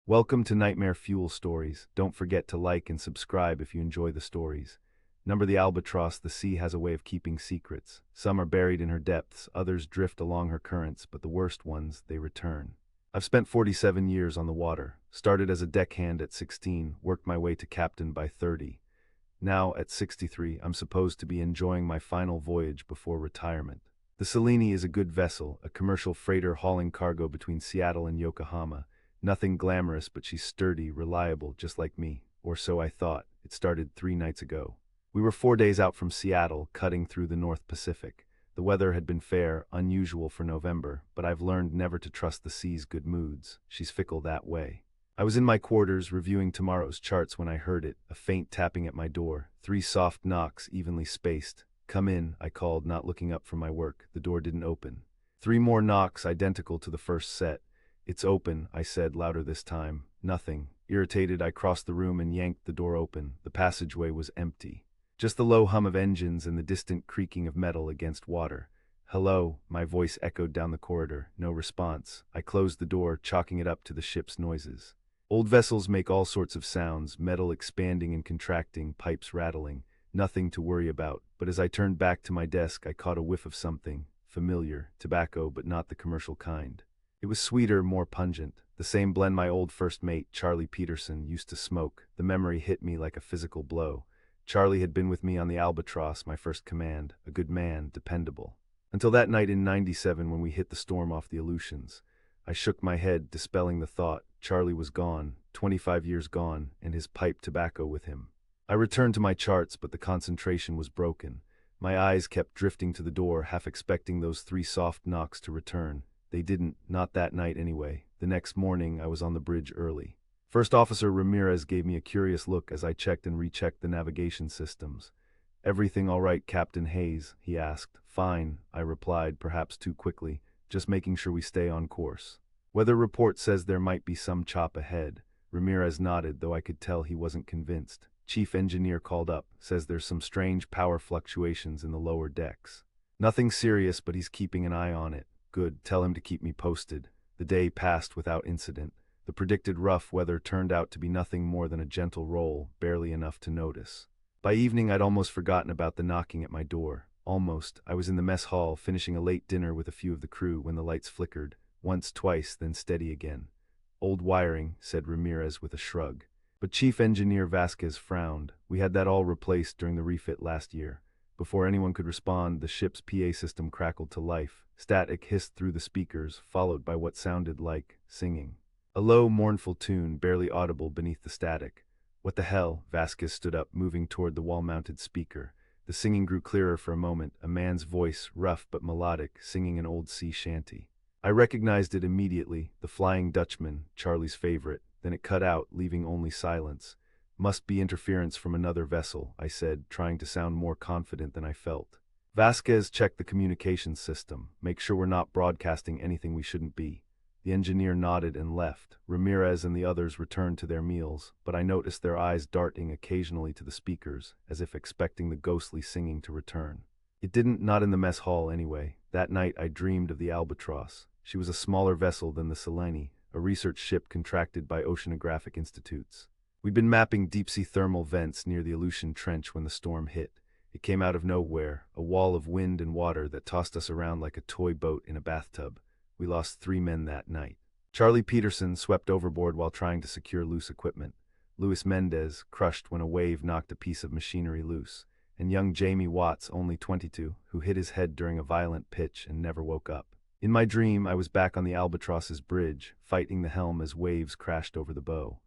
Welcome to Nightmare Fuel Stories. Don't forget to like and subscribe if you enjoy the stories. Number the Albatross, the sea has a way of keeping secrets. Some are buried in her depths, others drift along her currents, but the worst ones, they return. I've spent 47 years on the water. Started as a deckhand at 16, worked my way to captain by 30. Now, at 63, I'm supposed to be enjoying my final voyage before retirement. The Selene is a good vessel, a commercial freighter hauling cargo between Seattle and Yokohama. Nothing glamorous, but she's sturdy, reliable, just like me. Or so I thought. It started 3 nights ago. We were 4 days out from Seattle, cutting through the North Pacific. The weather had been fair, unusual for November, but I've learned never to trust the sea's good moods. She's fickle that way. I was in my quarters reviewing tomorrow's charts when I heard it, a faint tapping at my door, 3 soft knocks evenly spaced. "Come in," I called, not looking up from my work. The door didn't open. 3 more knocks, identical to the first set. "It's open," I said, louder this time. Nothing. Irritated, I crossed the room and yanked the door open. The passageway was empty. Just the low hum of engines and the distant creaking of metal against water. "Hello," my voice echoed down the corridor. No response. I closed the door, chalking it up to the ship's noises. Old vessels make all sorts of sounds, metal expanding and contracting, pipes rattling. Nothing to worry about, but as I turned back to my desk, I caught a whiff of something. Familiar. Tobacco, but not the commercial kind. It was sweeter, more pungent. The same blend my old first mate, Charlie Peterson, used to smoke. The memory hit me like a physical blow. Charlie had been with me on the Albatross, my first command. A good man, dependable. Until that night in '97 when we hit the storm off the Aleutians. I shook my head, dispelling the thought. Charlie was gone, 25 years gone, and his pipe tobacco with him. I returned to my charts, but the concentration was broken. My eyes kept drifting to the door, half expecting those 3 soft knocks to return. They didn't, not that night anyway. The next morning, I was on the bridge early. First Officer Ramirez gave me a curious look as I checked and rechecked the navigation systems. "Everything all right, Captain Hayes?" he asked. "Fine," I replied, perhaps too quickly, "just making sure we stay on course. Weather report says there might be some chop ahead." Ramirez nodded, though I could tell he wasn't convinced. Chief engineer called up, says there's some strange power fluctuations in the lower decks. "Nothing serious, but he's keeping an eye on it." "Good, tell him to keep me posted." The day passed without incident. The predicted rough weather turned out to be nothing more than a gentle roll, barely enough to notice. By evening, I'd almost forgotten about the knocking at my door. Almost. I was in the mess hall, finishing a late dinner with a few of the crew when the lights flickered. Once, twice, then steady again. "Old wiring," said Ramirez with a shrug. But Chief Engineer Vasquez frowned. "We had that all replaced during the refit last year." Before anyone could respond, the ship's PA system crackled to life. Static hissed through the speakers, followed by what sounded like singing. A low, mournful tune, barely audible beneath the static. "What the hell?" Vasquez stood up, moving toward the wall-mounted speaker. The singing grew clearer for a moment, a man's voice, rough but melodic, singing an old sea shanty. I recognized it immediately, the Flying Dutchman, Charlie's favorite. Then it cut out, leaving only silence. "Must be interference from another vessel," I said, trying to sound more confident than I felt. Vasquez checked the communications system, make sure we're not broadcasting anything we shouldn't be. The engineer nodded and left. Ramirez and the others returned to their meals, but I noticed their eyes darting occasionally to the speakers, as if expecting the ghostly singing to return. It didn't, not in the mess hall anyway. That night I dreamed of the Albatross. She was a smaller vessel than the Selene, a research ship contracted by oceanographic institutes. We'd been mapping deep-sea thermal vents near the Aleutian Trench when the storm hit. It came out of nowhere, a wall of wind and water that tossed us around like a toy boat in a bathtub. We lost 3 men that night. Charlie Peterson swept overboard while trying to secure loose equipment. Luis Mendez crushed when a wave knocked a piece of machinery loose. And young Jamie Watts, only 22, who hit his head during a violent pitch and never woke up. In my dream, I was back on the Albatross's bridge, fighting the helm as waves crashed over the bow.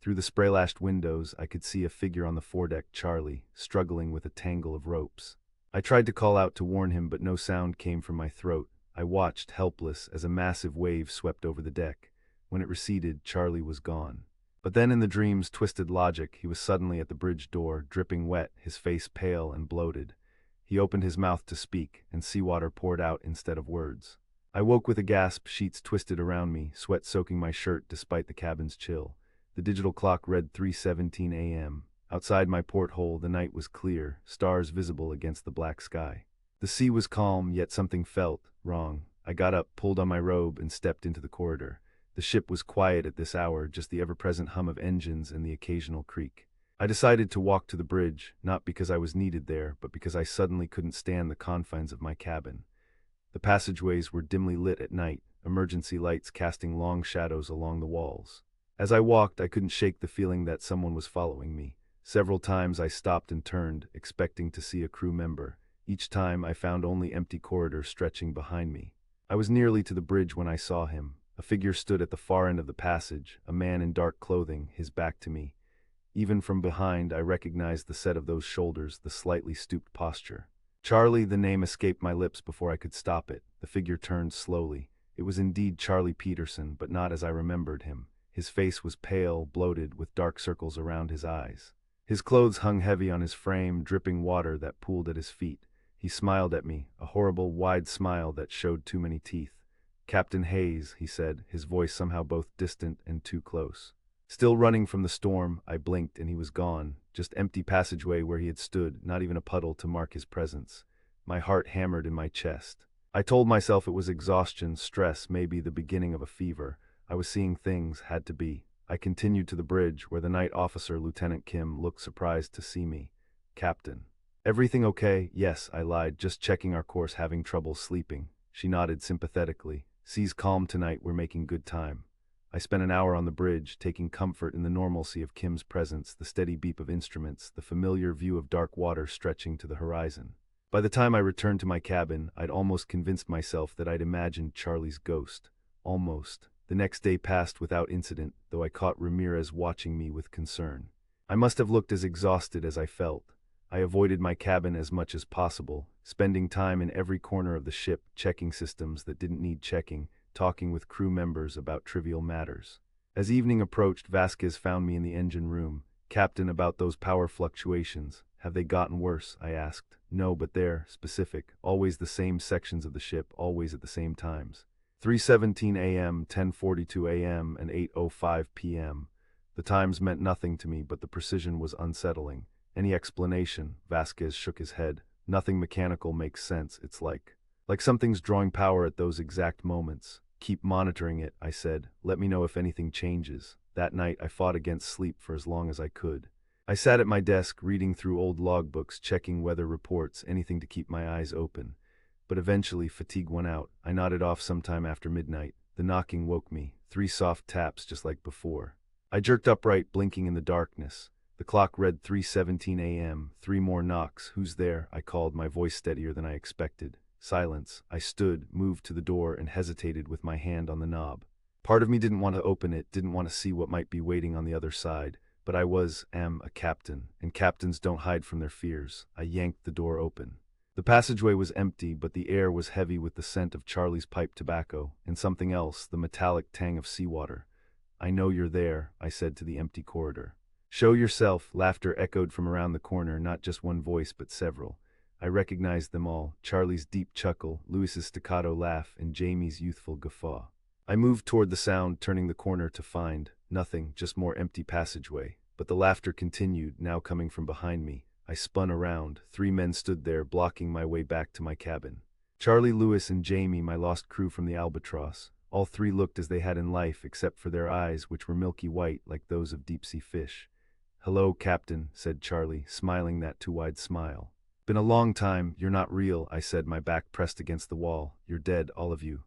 Through the spray-lashed windows, I could see a figure on the foredeck, Charlie, struggling with a tangle of ropes. I tried to call out to warn him, but no sound came from my throat. I watched, helpless, as a massive wave swept over the deck. When it receded, Charlie was gone. But then in the dream's twisted logic, he was suddenly at the bridge door, dripping wet, his face pale and bloated. He opened his mouth to speak, and seawater poured out instead of words. I woke with a gasp, sheets twisted around me, sweat soaking my shirt despite the cabin's chill. The digital clock read 3:17 a.m. Outside my porthole, the night was clear, stars visible against the black sky. The sea was calm, yet something felt wrong. I got up, pulled on my robe, and stepped into the corridor. The ship was quiet at this hour, just the ever-present hum of engines and the occasional creak. I decided to walk to the bridge, not because I was needed there, but because I suddenly couldn't stand the confines of my cabin. The passageways were dimly lit at night, emergency lights casting long shadows along the walls. As I walked, I couldn't shake the feeling that someone was following me. Several times I stopped and turned, expecting to see a crew member. Each time I found only empty corridors stretching behind me. I was nearly to the bridge when I saw him. A figure stood at the far end of the passage, a man in dark clothing, his back to me. Even from behind, I recognized the set of those shoulders, the slightly stooped posture. Charlie, the name escaped my lips before I could stop it. The figure turned slowly. It was indeed Charlie Peterson, but not as I remembered him. His face was pale, bloated, with dark circles around his eyes. His clothes hung heavy on his frame, dripping water that pooled at his feet. He smiled at me, a horrible, wide smile that showed too many teeth. "Captain Hayes," he said, his voice somehow both distant and too close. Still running from the storm, I blinked and he was gone. Just empty passageway where he had stood, not even a puddle to mark his presence. My heart hammered in my chest. I told myself it was exhaustion, stress, maybe the beginning of a fever. I was seeing things, had to be. I continued to the bridge, where the night officer, Lieutenant Kim, looked surprised to see me. "Captain." "Everything okay?" "Yes," I lied, "just checking our course, having trouble sleeping." She nodded sympathetically. "Sea's calm tonight, we're making good time." I spent an hour on the bridge, taking comfort in the normalcy of Kim's presence, the steady beep of instruments, the familiar view of dark water stretching to the horizon. By the time I returned to my cabin, I'd almost convinced myself that I'd imagined Charlie's ghost. Almost. The next day passed without incident, though I caught Ramirez watching me with concern. I must have looked as exhausted as I felt. I avoided my cabin as much as possible, spending time in every corner of the ship, checking systems that didn't need checking, talking with crew members about trivial matters. As evening approached, Vasquez found me in the engine room. "Captain, about those power fluctuations. Have they gotten worse?" I asked. "No, but they're specific. Always the same sections of the ship, always at the same times. 3:17 a.m., 10:42 a.m., and 8:05 p.m. The times meant nothing to me, but the precision was unsettling. "Any explanation?" Vasquez shook his head. "Nothing mechanical makes sense. It's like something's drawing power at those exact moments." "Keep monitoring it," I said. "Let me know if anything changes." That night I fought against sleep for as long as I could. I sat at my desk, reading through old logbooks, checking weather reports, anything to keep my eyes open. But eventually fatigue won out. I nodded off sometime after midnight. The knocking woke me. 3 soft taps just like before. I jerked upright, blinking in the darkness. The clock read 3:17 a.m. 3 more knocks. "Who's there?" I called, my voice steadier than I expected. Silence. I stood, moved to the door, and hesitated with my hand on the knob. Part of me didn't want to open it, didn't want to see what might be waiting on the other side. But I am a captain, and captains don't hide from their fears. I yanked the door open. The passageway was empty, but the air was heavy with the scent of Charlie's pipe tobacco, and something else, the metallic tang of seawater. "I know you're there," I said to the empty corridor. "Show yourself." Laughter echoed from around the corner, not just one voice, but several. I recognized them all, Charlie's deep chuckle, Louis's staccato laugh, and Jamie's youthful guffaw. I moved toward the sound, turning the corner to find nothing, just more empty passageway. But the laughter continued, now coming from behind me. I spun around. 3 men stood there, blocking my way back to my cabin. Charlie, Louis, and Jamie, my lost crew from the Albatross. All 3 looked as they had in life, except for their eyes, which were milky white like those of deep-sea fish. "Hello, Captain," said Charlie, smiling that too wide smile. "Been a long time. You're not real," I said, my back pressed against the wall. "You're dead, all of you."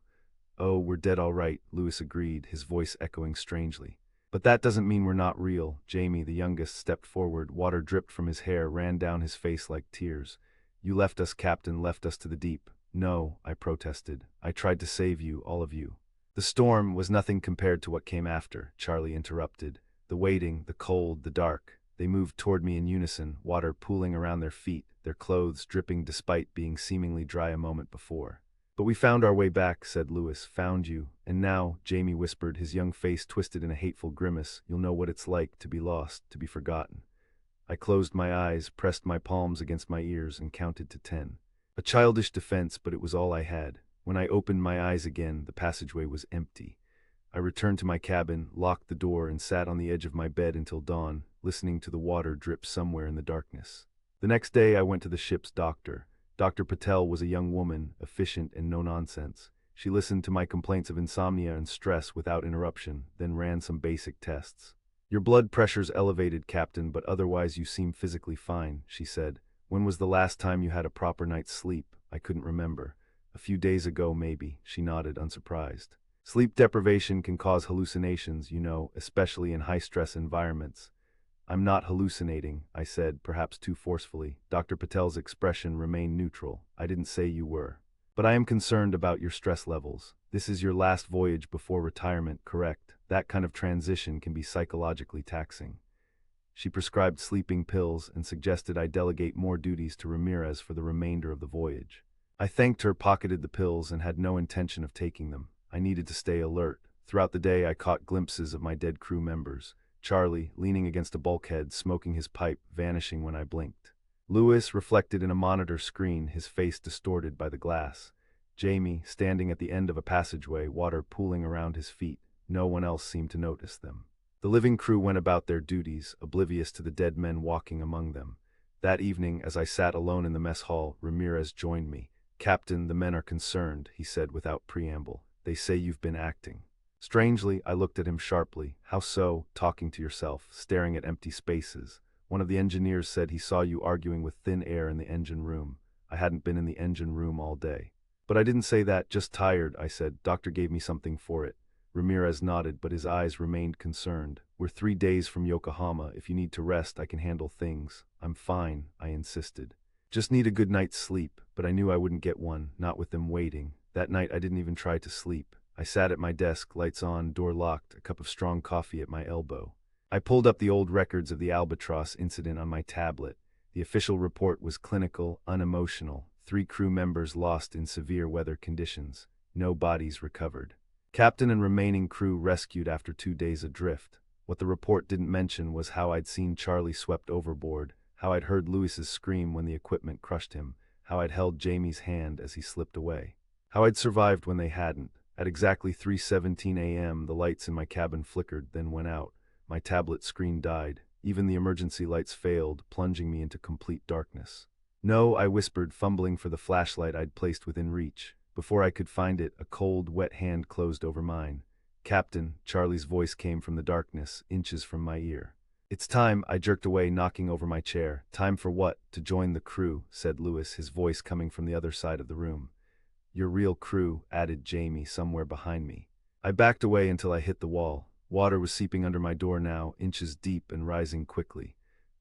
"Oh, we're dead all right," Louis agreed, his voice echoing strangely. "But that doesn't mean we're not real." Jamie, the youngest, stepped forward. Water dripped from his hair, ran down his face like tears. "You left us, Captain, left us to the deep." "No," I protested. "I tried to save you, all of you." "The storm was nothing compared to what came after," Charlie interrupted. "The waiting, the cold, the dark." They moved toward me in unison, water pooling around their feet, their clothes dripping despite being seemingly dry a moment before. "But we found our way back," said Louis. "Found you. And now," Jamie whispered, his young face twisted in a hateful grimace, "you'll know what it's like to be lost, to be forgotten." I closed my eyes, pressed my palms against my ears, and counted to 10. A childish defense, but it was all I had. When I opened my eyes again, the passageway was empty. I returned to my cabin, locked the door, and sat on the edge of my bed until dawn, listening to the water drip somewhere in the darkness. The next day I went to the ship's doctor. Dr. Patel was a young woman, efficient and no-nonsense. She listened to my complaints of insomnia and stress without interruption, then ran some basic tests. Your blood pressure's elevated, Captain, but otherwise you seem physically fine, she said. When was the last time you had a proper night's sleep? I couldn't remember. A few days ago, maybe, she nodded, unsurprised. Sleep deprivation can cause hallucinations, you know, especially in high-stress environments. I'm not hallucinating, I said, perhaps too forcefully. Dr. Patel's expression remained neutral. I didn't say you were. But I am concerned about your stress levels. This is your last voyage before retirement, correct? That kind of transition can be psychologically taxing. She prescribed sleeping pills and suggested I delegate more duties to Ramirez for the remainder of the voyage. I thanked her, pocketed the pills, and had no intention of taking them. I needed to stay alert. Throughout the day I caught glimpses of my dead crew members. Charlie, leaning against a bulkhead, smoking his pipe, vanishing when I blinked. Lewis, reflected in a monitor screen, his face distorted by the glass. Jamie, standing at the end of a passageway, water pooling around his feet. No one else seemed to notice them. The living crew went about their duties, oblivious to the dead men walking among them. That evening, as I sat alone in the mess hall, Ramirez joined me. "Captain, the men are concerned," he said without preamble. "They say you've been acting." Strangely, I looked at him sharply. "How so?" "Talking to yourself, staring at empty spaces. One of the engineers said he saw you arguing with thin air in the engine room." I hadn't been in the engine room all day. "But I didn't say that, just tired," I said. "Doctor gave me something for it." Ramirez nodded, but his eyes remained concerned. "We're 3 days from Yokohama. If you need to rest, I can handle things." "I'm fine," I insisted. "Just need a good night's sleep," but I knew I wouldn't get one, not with them waiting. That night I didn't even try to sleep. I sat at my desk, lights on, door locked, a cup of strong coffee at my elbow. I pulled up the old records of the Albatross incident on my tablet. The official report was clinical, unemotional. 3 crew members lost in severe weather conditions. No bodies recovered. Captain and remaining crew rescued after 2 days adrift. What the report didn't mention was how I'd seen Charlie swept overboard, how I'd heard Lewis's scream when the equipment crushed him, how I'd held Jamie's hand as he slipped away, how I'd survived when they hadn't. At exactly 3:17 a.m., the lights in my cabin flickered, then went out. My tablet screen died. Even the emergency lights failed, plunging me into complete darkness. "No," I whispered, fumbling for the flashlight I'd placed within reach. Before I could find it, a cold, wet hand closed over mine. "Captain," Charlie's voice came from the darkness, inches from my ear. "It's time," I jerked away, knocking over my chair. "Time for what?" "To join the crew," said Lewis, his voice coming from the other side of the room. "Your real crew," added Jamie somewhere behind me. I backed away until I hit the wall. Water was seeping under my door now, inches deep and rising quickly.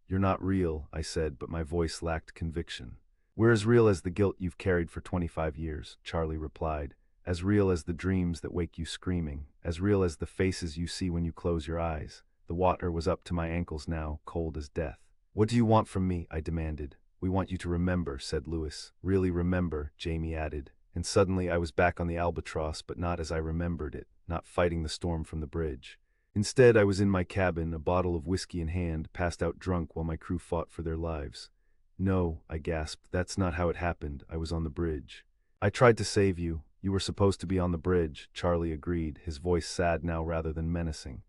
"You're not real," I said, but my voice lacked conviction. "We're as real as the guilt you've carried for 25 years, Charlie replied. "As real as the dreams that wake you screaming, as real as the faces you see when you close your eyes." The water was up to my ankles now, cold as death. "What do you want from me?" I demanded. "We want you to remember," said Lewis. "Really remember," Jamie added. And suddenly I was back on the Albatross, but not as I remembered it, not fighting the storm from the bridge. Instead, I was in my cabin, a bottle of whiskey in hand, passed out drunk while my crew fought for their lives. "No," I gasped, "that's not how it happened. I was on the bridge." "I tried to save you. You were supposed to be on the bridge," Charlie agreed, his voice sad now rather than menacing.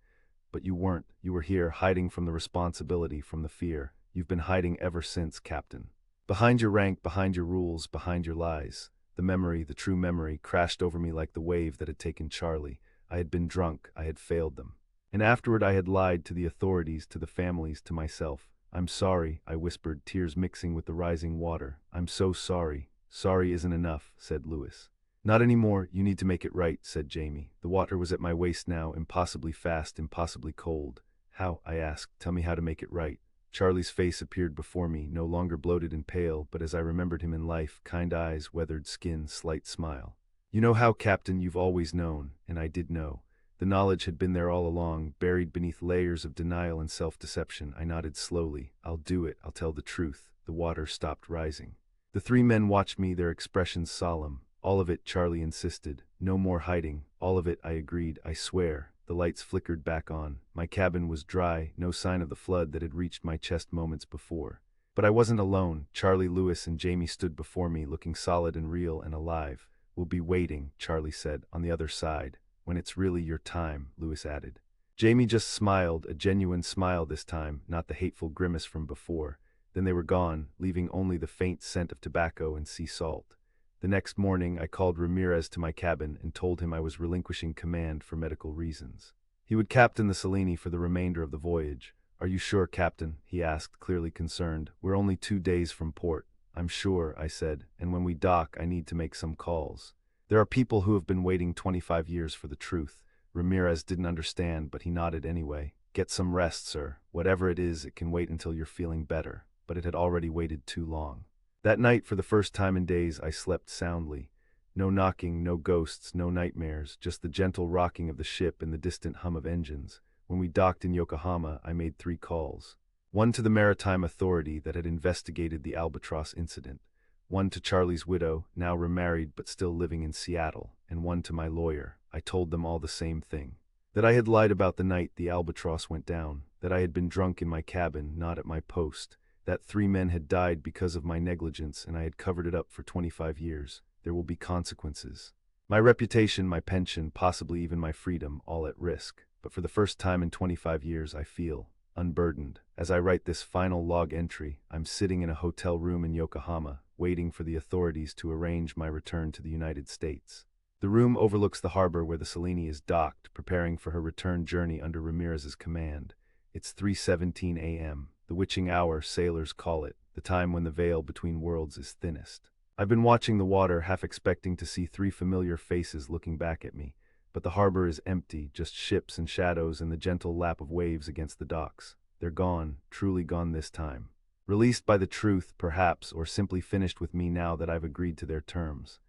"But you weren't. You were here, hiding from the responsibility, from the fear. You've been hiding ever since, Captain. Behind your rank, behind your rules, behind your lies." The memory, the true memory, crashed over me like the wave that had taken Charlie. I had been drunk. I had failed them. And afterward I had lied to the authorities, to the families, to myself. "I'm sorry," I whispered, tears mixing with the rising water. "I'm so sorry." "Sorry isn't enough," said Lewis. "Not anymore. You need to make it right," said Jamie. The water was at my waist now, impossibly fast, impossibly cold. "How?" I asked. "Tell me how to make it right." Charlie's face appeared before me, no longer bloated and pale, but as I remembered him in life, kind eyes, weathered skin, slight smile. "You know how, Captain, you've always known." And I did know. The knowledge had been there all along, buried beneath layers of denial and self-deception. I nodded slowly. "I'll do it. I'll tell the truth." The water stopped rising. The 3 men watched me, their expressions solemn. "All of it," Charlie insisted. "No more hiding." "All of it," I agreed. "I swear." The lights flickered back on. My cabin was dry, no sign of the flood that had reached my chest moments before. But I wasn't alone. Charlie, Lewis, and Jamie stood before me, looking solid and real and alive. "We'll be waiting," Charlie said, "on the other side. When it's really your time," Lewis added. Jamie just smiled, a genuine smile this time, not the hateful grimace from before. Then they were gone, leaving only the faint scent of tobacco and sea salt. The next morning, I called Ramirez to my cabin and told him I was relinquishing command for medical reasons. He would captain the Selene for the remainder of the voyage. "Are you sure, Captain?" he asked, clearly concerned. "We're only 2 days from port." "I'm sure," I said, "and when we dock, I need to make some calls. There are people who have been waiting 25 years for the truth." Ramirez didn't understand, but he nodded anyway. "Get some rest, sir. Whatever it is, it can wait until you're feeling better." But it had already waited too long. That night, for the first time in days, I slept soundly. No knocking, no ghosts, no nightmares, just the gentle rocking of the ship and the distant hum of engines. When we docked in Yokohama, I made 3 calls. One to the Maritime Authority that had investigated the Albatross incident. One to Charlie's widow, now remarried but still living in Seattle, and one to my lawyer. I told them all the same thing. That I had lied about the night the Albatross went down, that I had been drunk in my cabin, not at my post, that 3 men had died because of my negligence and I had covered it up for 25 years. There will be consequences. My reputation, my pension, possibly even my freedom, all at risk. But for the first time in 25 years, I feel unburdened. As I write this final log entry, I'm sitting in a hotel room in Yokohama, waiting for the authorities to arrange my return to the United States. The room overlooks the harbor where the Selene is docked, preparing for her return journey under Ramirez's command. It's 3:17 a.m., the witching hour, sailors call it, the time when the veil between worlds is thinnest. I've been watching the water, half expecting to see 3 familiar faces looking back at me, but the harbor is empty, just ships and shadows and the gentle lap of waves against the docks. They're gone, truly gone this time. Released by the truth, perhaps, or simply finished with me now that I've agreed to their terms.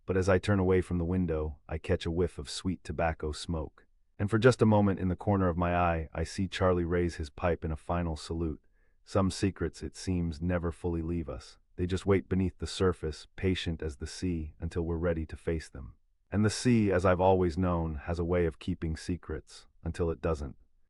But as I turn away from the window, I catch a whiff of sweet tobacco smoke. And for just a moment, in the corner of my eye, I see Charlie raise his pipe in a final salute. Some secrets, it seems, never fully leave us. They just wait beneath the surface, patient as the sea, until we're ready to face them. And the sea, as I've always known, has a way of keeping secrets, until it doesn't.